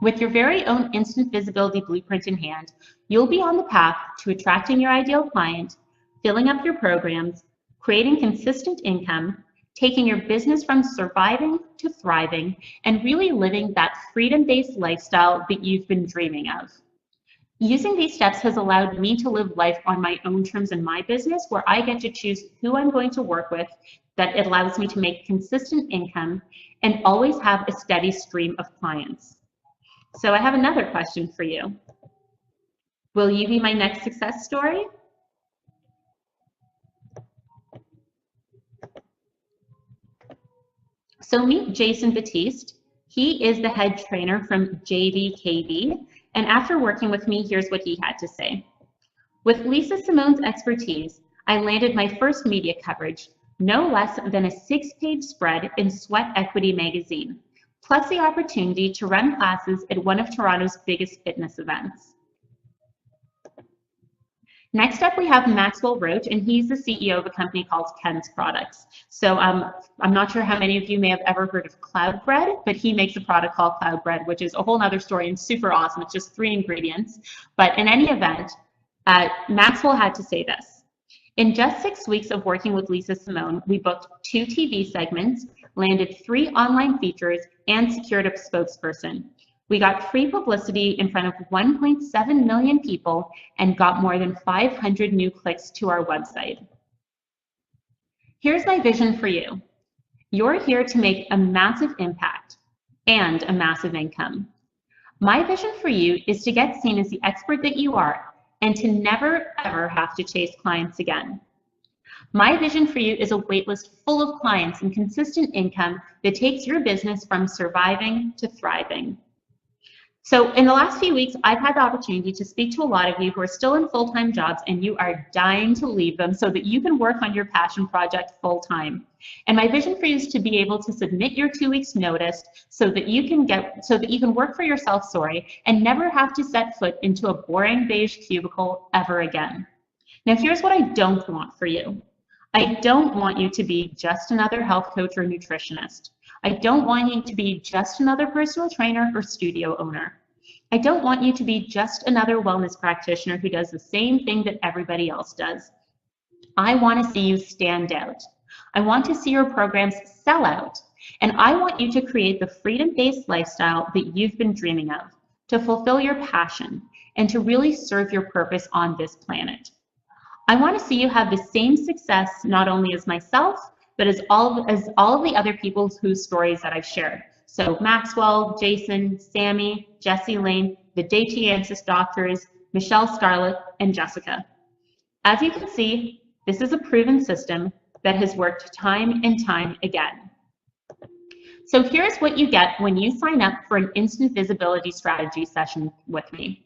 With your very own Instant Visibility Blueprint in hand, you'll be on the path to attracting your ideal client, filling up your programs, creating consistent income, taking your business from surviving to thriving, and really living that freedom-based lifestyle that you've been dreaming of. Using these steps has allowed me to live life on my own terms in my business, where I get to choose who I'm going to work with, that it allows me to make consistent income and always have a steady stream of clients. So I have another question for you. Will you be my next success story? So meet Jason Batiste. He is the head trainer from JVKV, and after working with me, here's what he had to say. With Lisa Simone's expertise, I landed my first media coverage, no less than a 6-page spread in Sweat Equity magazine, plus the opportunity to run classes at one of Toronto's biggest fitness events. Next up, we have Maxwell Roach, and he's the CEO of a company called Ken's Products. So I'm not sure how many of you may have ever heard of cloud bread, but he makes a product called cloud bread, which is a whole nother story and super awesome. It's just 3 ingredients. But in any event, Maxwell had to say this. In just 6 weeks of working with Lisa Simone, we booked 2 TV segments, landed 3 online features, and secured a spokesperson. We got free publicity in front of 1.7 million people and got more than 500 new clicks to our website. Here's my vision for you. You're here to make a massive impact and a massive income. My vision for you is to get seen as the expert that you are and to never ever have to chase clients again. My vision for you is a waitlist full of clients and consistent income that takes your business from surviving to thriving. So in the last few weeks, I've had the opportunity to speak to a lot of you who are still in full-time jobs and you are dying to leave them so that you can work on your passion project full-time. And my vision for you is to be able to submit your 2 weeks notice so that you can work for yourself, and never have to set foot into a boring beige cubicle ever again. Now here's what I don't want for you. I don't want you to be just another health coach or nutritionist. I don't want you to be just another personal trainer or studio owner. I don't want you to be just another wellness practitioner who does the same thing that everybody else does. I want to see you stand out. I want to see your programs sell out. And I want you to create the freedom-based lifestyle that you've been dreaming of, to fulfill your passion, and to really serve your purpose on this planet. I want to see you have the same success not only as myself, but as all of the other people whose stories that I've shared. So Maxwell, Jason, Sammie, Jessie Lane, the Datiensis doctors, Michelle Scarlett, and Jessica. As you can see, this is a proven system that has worked time and time again. So here's what you get when you sign up for an instant visibility strategy session with me.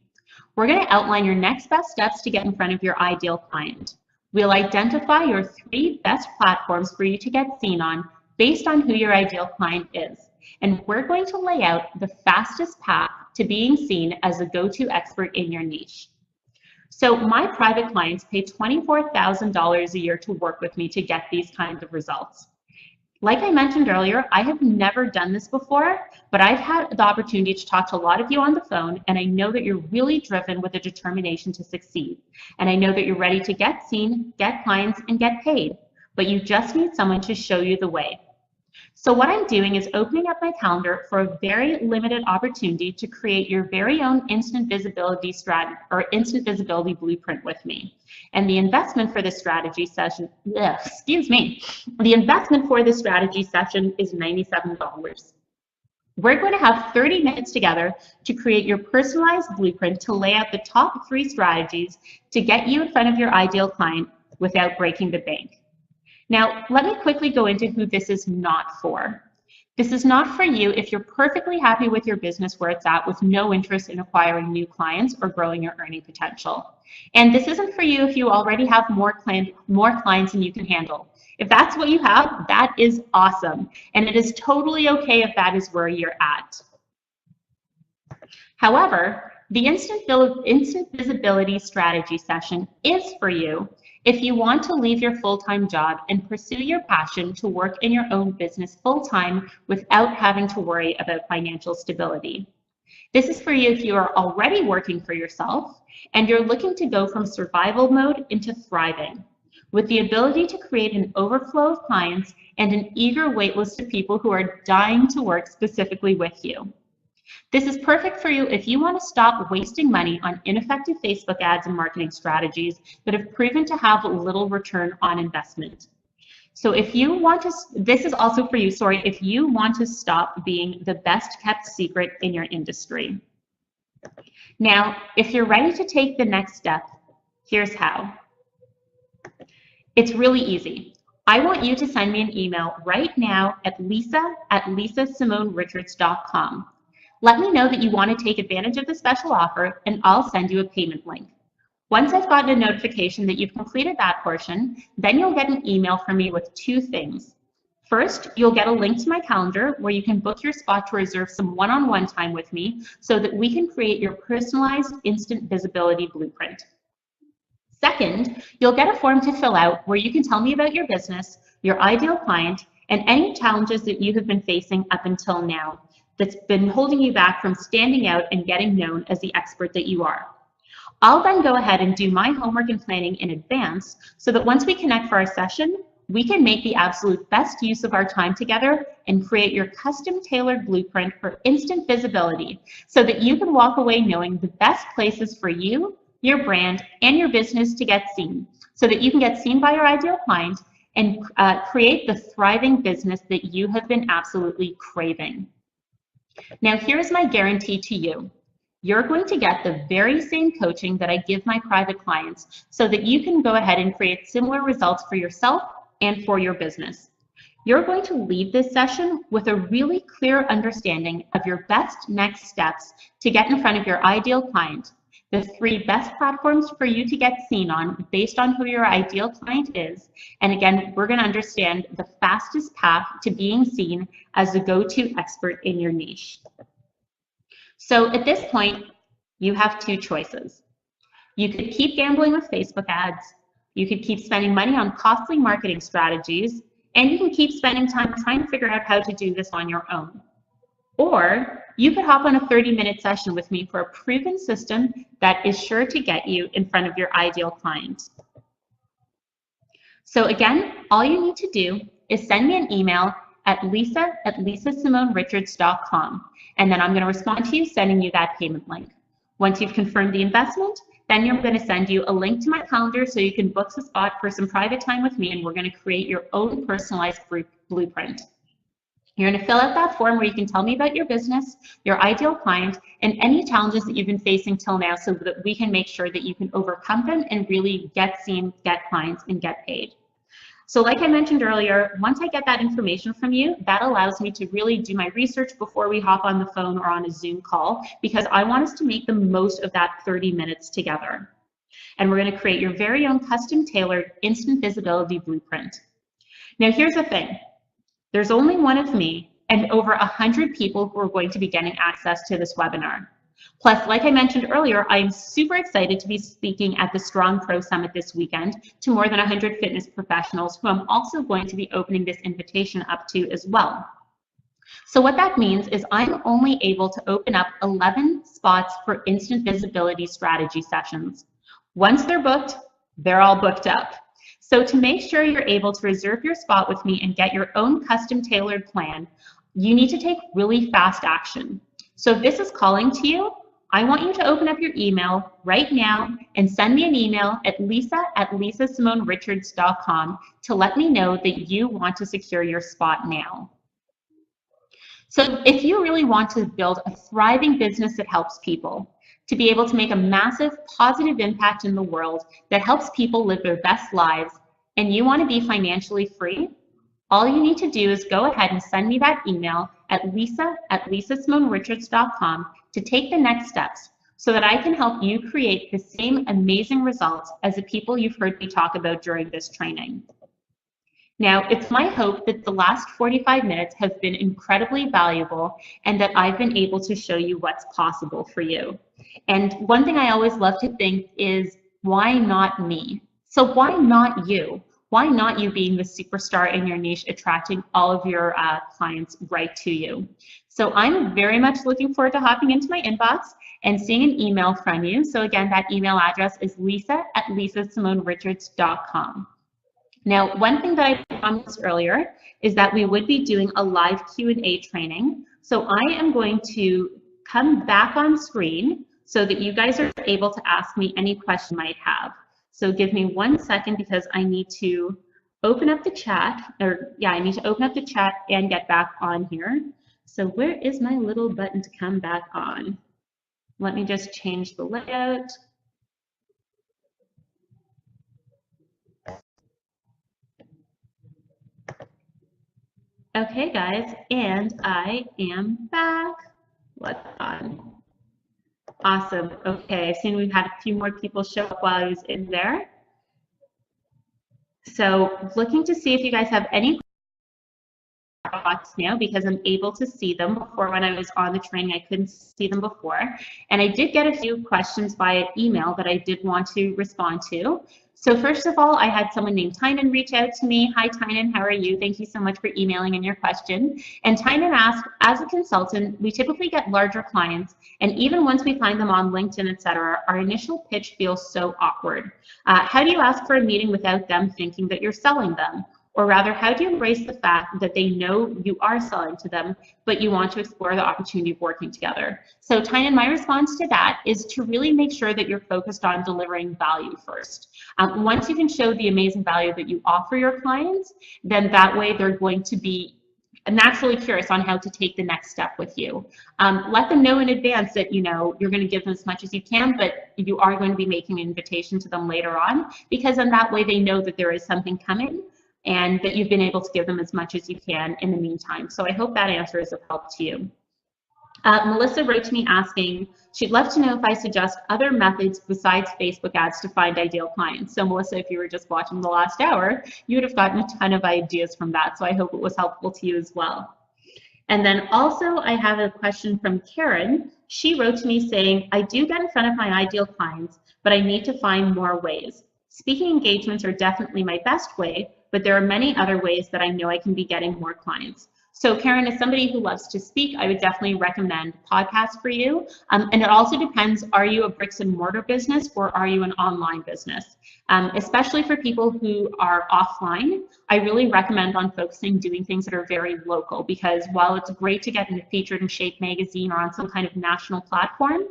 We're going to outline your next best steps to get in front of your ideal client. We'll identify your 3 best platforms for you to get seen on based on who your ideal client is. And we're going to lay out the fastest path to being seen as a go-to expert in your niche. So my private clients pay $24,000 a year to work with me to get these kinds of results. Like I mentioned earlier, I have never done this before, but I've had the opportunity to talk to a lot of you on the phone, and I know that you're really driven with a determination to succeed. And I know that you're ready to get seen, get clients, and get paid, but you just need someone to show you the way. So what I'm doing is opening up my calendar for a very limited opportunity to create your very own instant visibility strategy or instant visibility blueprint with me. And the investment for this strategy session, the investment for this strategy session is $97. We're going to have 30 minutes together to create your personalized blueprint to lay out the top 3 strategies to get you in front of your ideal client without breaking the bank. Now, let me quickly go into who this is not for. This is not for you if you're perfectly happy with your business where it's at with no interest in acquiring new clients or growing your earning potential. And this isn't for you if you already have more clients than you can handle. If that's what you have, that is awesome. And it is totally okay if that is where you're at. However, the instant visibility strategy session is for you if you want to leave your full-time job and pursue your passion to work in your own business full-time without having to worry about financial stability. This is for you if you are already working for yourself and you're looking to go from survival mode into thriving, with the ability to create an overflow of clients and an eager waitlist of people who are dying to work specifically with you. This is perfect for you if you want to stop wasting money on ineffective Facebook ads and marketing strategies that have proven to have little return on investment. So if you want to, this is also for you, if you want to stop being the best kept secret in your industry. Now, if you're ready to take the next step, here's how. It's really easy. I want you to send me an email right now at lisa@lisasimonerichards.com. Let me know that you want to take advantage of the special offer, and I'll send you a payment link. Once I've gotten a notification that you've completed that portion, then you'll get an email from me with 2 things. First, you'll get a link to my calendar where you can book your spot to reserve some one-on-one time with me so that we can create your personalized instant visibility blueprint. Second, you'll get a form to fill out where you can tell me about your business, your ideal client, and any challenges that you have been facing up until now that's been holding you back from standing out and getting known as the expert that you are. I'll then go ahead and do my homework and planning in advance so that once we connect for our session, we can make the absolute best use of our time together and create your custom tailored blueprint for instant visibility so that you can walk away knowing the best places for you, your brand, and your business to get seen so that you can get seen by your ideal client and create the thriving business that you have been absolutely craving. Now, here's my guarantee to you. You're going to get the very same coaching that I give my private clients so that you can go ahead and create similar results for yourself and for your business. You're going to leave this session with a really clear understanding of your best next steps to get in front of your ideal client, the 3 best platforms for you to get seen on based on who your ideal client is. And again, we're going to understand the fastest path to being seen as the go-to expert in your niche. So at this point, you have 2 choices. You could keep gambling with Facebook ads, you could keep spending money on costly marketing strategies, and you can keep spending time trying to figure out how to do this on your own. Or you could hop on a 30-minute session with me for a proven system that is sure to get you in front of your ideal client. So again, all you need to do is send me an email at lisa@lisasimonerichards.com, and then I'm going to respond to you sending you that payment link. Once you've confirmed the investment, then you're going to send you a link to my calendar so you can book a spot for some private time with me, and we're going to create your own personalized blueprint. You're going to fill out that form where you can tell me about your business, your ideal client, and any challenges that you've been facing till now so that we can make sure that you can overcome them and really get seen, get clients, and get paid. So like I mentioned earlier, once I get that information from you, that allows me to really do my research before we hop on the phone or on a Zoom call, because I want us to make the most of that 30 minutes together. And we're going to create your very own custom tailored instant visibility blueprint. Now here's the thing. There's only one of me and over 100 people who are going to be getting access to this webinar. Plus, like I mentioned earlier, I am super excited to be speaking at the Strong Pro Summit this weekend to more than 100 fitness professionals who I'm also going to be opening this invitation up to as well. So what that means is I'm only able to open up 11 spots for instant visibility strategy sessions. Once they're booked, they're all booked up. So to make sure you're able to reserve your spot with me and get your own custom tailored plan, you need to take really fast action. So if this is calling to you, I want you to open up your email right now and send me an email at lisa@lisasimonerichards.com to let me know that you want to secure your spot now. So if you really want to build a thriving business that helps people, to be able to make a massive positive impact in the world that helps people live their best lives, and you want to be financially free, all you need to do is go ahead and send me that email at lisa@lisasimonerichards.com to take the next steps so that I can help you create the same amazing results as the people you've heard me talk about during this training. Now, it's my hope that the last 45 minutes have been incredibly valuable and that I've been able to show you what's possible for you. And one thing I always love to think is, why not me? So why not you? Why not you being the superstar in your niche, attracting all of your clients right to you? So I'm very much looking forward to hopping into my inbox and seeing an email from you. So again, that email address is lisa@lisasimonerichards.com. Now, one thing that I promised earlier is that we would be doing a live Q&A training. So I am going to come back on screen so that you guys are able to ask me any question you might have. So give me 1 second because I need to open up the chat, I need to open up the chat and get back on here. So where is my little button to come back on? Let me just change the layout. Okay, guys, and I am back. What's on? Awesome. Okay, I've seen we've had a few more people show up while I was in there. So looking to see if you guys have any spots now because I'm able to see them. Before, when I was on the training, I couldn't see them before. And I did get a few questions via email that I did want to respond to. So first of all, I had someone named Tynan reach out to me. Hi, Tynan, how are you? Thank you so much for emailing in your question. And Tynan asked, as a consultant, we typically get larger clients, and even once we find them on LinkedIn, etc., our initial pitch feels so awkward. How do you ask for a meeting without them thinking that you're selling them? Or rather, how do you embrace the fact that they know you are selling to them, but you want to explore the opportunity of working together? So Tynan, my response to that is to really make sure that you're focused on delivering value first. Once you can show the amazing value that you offer your clients, then that way they're going to be naturally curious on how to take the next step with you. Let them know in advance that you're going to give them as much as you can, but you are going to be making an invitation to them later on, because in that way they know that there is something coming and that you've been able to give them as much as you can in the meantime. So I hope that answer is of help to you. Melissa wrote to me asking, she'd love to know if I suggest other methods besides Facebook ads to find ideal clients. So Melissa, if you were just watching the last hour, you would have gotten a ton of ideas from that. So I hope it was helpful to you as well. And then also I have a question from Karen. She wrote to me saying, I do get in front of my ideal clients, but I need to find more ways. Speaking engagements are definitely my best way, but there are many other ways that I know I can be getting more clients. So Karen, as somebody who loves to speak, I would definitely recommend podcasts for you. And it also depends, are you a bricks and mortar business or are you an online business? Especially for people who are offline, I really recommend on focusing doing things that are very local, because while it's great to get featured in Shape magazine or on some kind of national platform,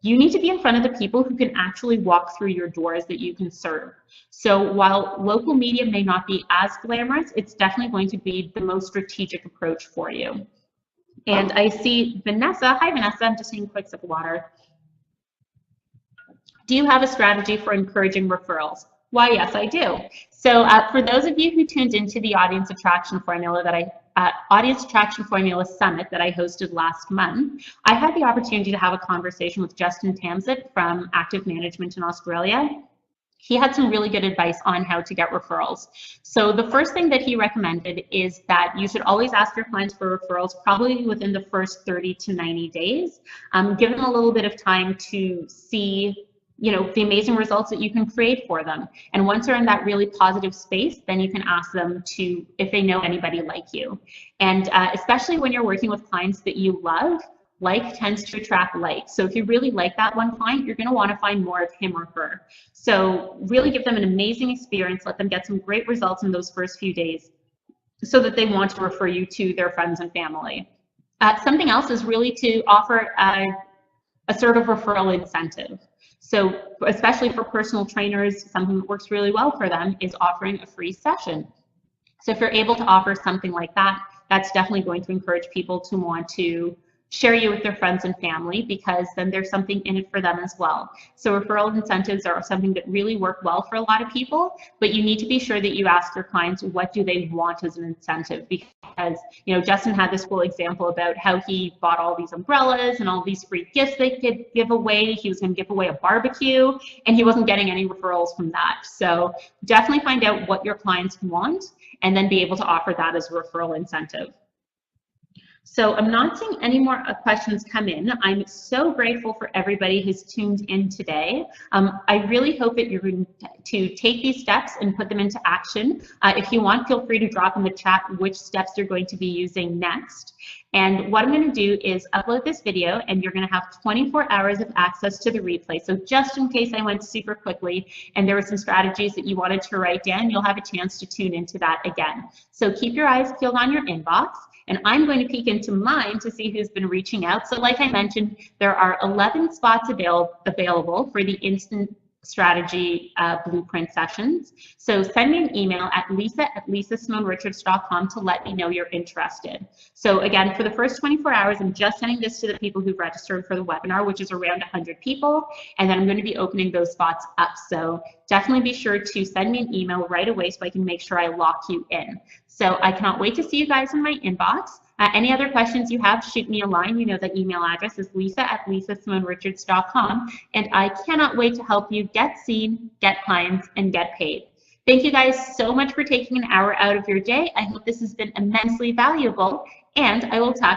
you need to be in front of the people who can actually walk through your doors that you can serve. So while local media may not be as glamorous, it's definitely going to be the most strategic approach for you. And I see Vanessa. Hi, Vanessa. I'm just taking a quick sip of water. Do you have a strategy for encouraging referrals? Why, yes, I do. So for those of you who tuned into the Audience Attraction Formula Summit that I hosted last month, I had the opportunity to have a conversation with Justin Tamsit from Active Management in Australia. He had some really good advice on how to get referrals. So the first thing that he recommended is that you should always ask your clients for referrals probably within the first 30 to 90 days. Give them a little bit of time to see the amazing results that you can create for them. And once they're in that really positive space, then you can ask them to, if they know anybody like you. And especially when you're working with clients that you love, like tends to attract like. So if you really like that one client, you're going to want to find more of him or her. So really give them an amazing experience, let them get some great results in those first few days so that they want to refer you to their friends and family. Something else is really to offer a sort of referral incentive. So especially for personal trainers, something that works really well for them is offering a free session. So if you're able to offer something like that, that's definitely going to encourage people to want to share you with their friends and family, because then there's something in it for them as well. So referral incentives are something that really work well for a lot of people, but you need to be sure that you ask your clients what do they want as an incentive, because Justin had this cool example about how he bought all these umbrellas and all these free gifts they could give away. He was going to give away a barbecue and he wasn't getting any referrals from that. So definitely find out what your clients want and then be able to offer that as a referral incentive. So I'm not seeing any more questions come in. I'm so grateful for everybody who's tuned in today. I really hope that you're going to take these steps and put them into action. If you want, feel free to drop in the chat which steps you're going to be using next. And what I'm going to do is upload this video, and you're going to have 24 hours of access to the replay. So just in case I went super quickly and there were some strategies that you wanted to write down, you'll have a chance to tune into that again. So keep your eyes peeled on your inbox. And I'm going to peek into mine to see who's been reaching out. So like I mentioned, there are 11 spots available for the instant strategy blueprint sessions. So send me an email at lisa@lisasimonerichards.com to let me know you're interested. So again, for the first 24 hours, I'm just sending this to the people who've registered for the webinar, which is around 100 people. And then I'm going to be opening those spots up. So definitely be sure to send me an email right away so I can make sure I lock you in. So I cannot wait to see you guys in my inbox. Any other questions you have, shoot me a line. You know the email address is lisa@lisasimonerichards.com. And I cannot wait to help you get seen, get clients, and get paid. Thank you guys so much for taking an hour out of your day. I hope this has been immensely valuable, and I will talk